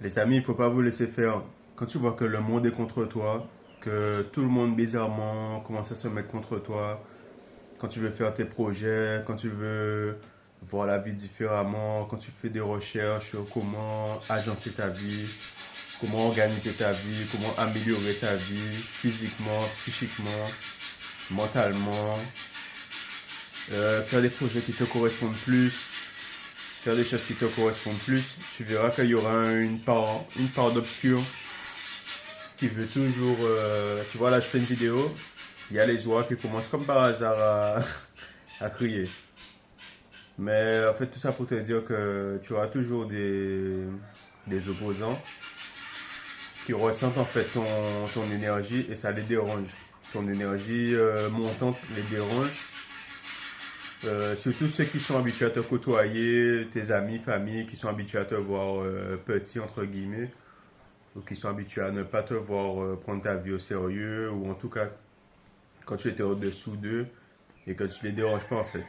Les amis, il faut pas vous laisser faire. Quand tu vois que le monde est contre toi, que tout le monde bizarrement commence à se mettre contre toi, quand tu veux faire tes projets, quand tu veux voir la vie différemment, quand tu fais des recherches sur comment agencer ta vie, comment organiser ta vie, comment améliorer ta vie physiquement, psychiquement, mentalement, faire des projets qui te correspondent plus, faire des choses qui te correspondent plus, tu verras qu'il y aura une part d'obscur qui veut toujours... tu vois, là, je fais une vidéo, il y a les oies qui commencent comme par hasard à crier. Mais en fait, tout ça pour te dire que tu auras toujours des opposants qui ressentent en fait ton énergie et ça les dérange. Ton énergie montante les dérange. Surtout ceux qui sont habitués à te côtoyer, tes amis, famille, qui sont habitués à te voir petit, entre guillemets, ou qui sont habitués à ne pas te voir prendre ta vie au sérieux, ou en tout cas, quand tu étais au-dessous d'eux et que tu les déranges pas en fait.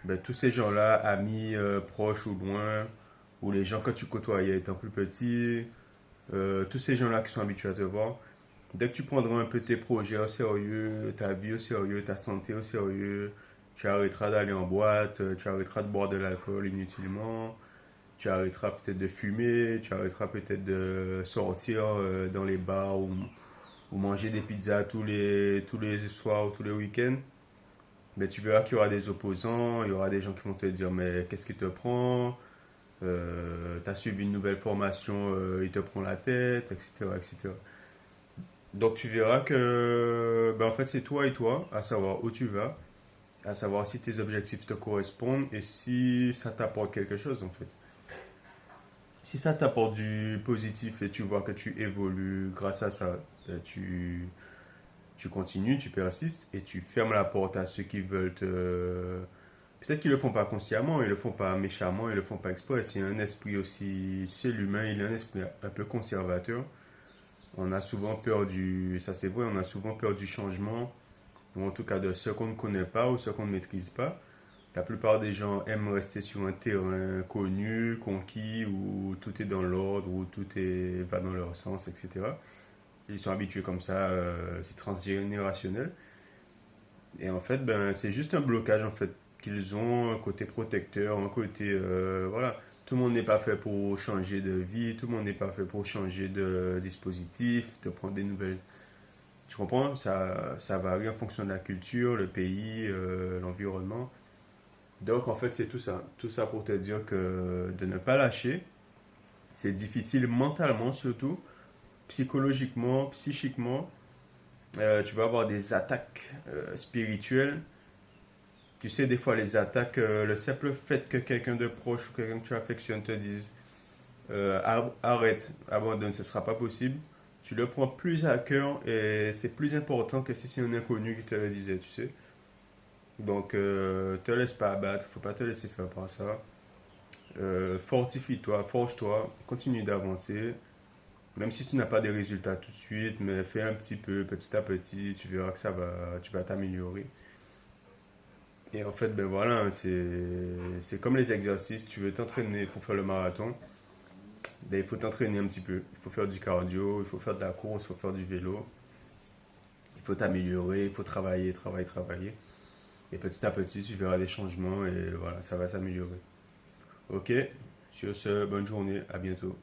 Ben, tous ces gens-là, amis, proches ou loin, ou les gens que tu côtoyais étant plus petit, tous ces gens-là qui sont habitués à te voir, dès que tu prendras un peu tes projets au sérieux, ta vie au sérieux, ta santé au sérieux, tu arrêteras d'aller en boîte, tu arrêteras de boire de l'alcool inutilement, tu arrêteras peut-être de fumer, tu arrêteras peut-être de sortir dans les bars ou manger des pizzas tous les soirs ou tous les week-ends. Mais tu verras qu'il y aura des opposants, il y aura des gens qui vont te dire mais qu'est-ce qui te prend? T'as suivi une nouvelle formation, il te prend la tête, etc., etc. Donc tu verras que ben, en fait c'est toi et toi à savoir où tu vas, à savoir si tes objectifs te correspondent et si ça t'apporte quelque chose en fait. Si ça t'apporte du positif et tu vois que tu évolues grâce à ça, tu continues, tu persistes et tu fermes la porte à ceux qui veulent te... Peut-être qu'ils le font pas consciemment, ils le font pas méchamment, ils le font pas exprès. C'est un esprit aussi... Tu sais, l'humain, il a un esprit un peu conservateur. On a souvent peur du... Ça c'est vrai, on a souvent peur du changement, ou en tout cas de ce qu'on ne connaît pas ou ce qu'on ne maîtrise pas. La plupart des gens aiment rester sur un terrain connu, conquis, où tout est dans l'ordre, où va dans leur sens, etc. Ils sont habitués comme ça, c'est transgénérationnel. Et en fait, ben, c'est juste un blocage en fait qu'ils ont, un côté protecteur, un côté... voilà, tout le monde n'est pas fait pour changer de vie, tout le monde n'est pas fait pour changer de dispositif, de prendre des nouvelles... Je comprends, ça varie en fonction de la culture, le pays, l'environnement. Donc en fait, c'est tout ça. Tout ça pour te dire que de ne pas lâcher, c'est difficile mentalement surtout, psychologiquement, psychiquement. Tu vas avoir des attaques spirituelles. Tu sais, des fois, les attaques, le simple fait que quelqu'un de proche ou quelqu'un que tu affectionnes te dise arrête, abandonne, ce ne sera pas possible. Tu le prends plus à cœur et c'est plus important que si c'est un inconnu qui te le disait, tu sais. Donc, te laisse pas abattre, faut pas te laisser faire par ça. Fortifie-toi, forge-toi, continue d'avancer. Même si tu n'as pas des résultats tout de suite, mais fais un petit peu, petit à petit, tu verras que tu vas t'améliorer. Et en fait, ben voilà, hein, c'est comme les exercices. Tu veux t'entraîner pour faire le marathon, ben il faut t'entraîner un petit peu. Il faut faire du cardio, il faut faire de la course, il faut faire du vélo. Il faut t'améliorer, il faut travailler, travailler, travailler. Et petit à petit, tu verras des changements et voilà, ça va s'améliorer. Ok, sur ce, bonne journée, à bientôt.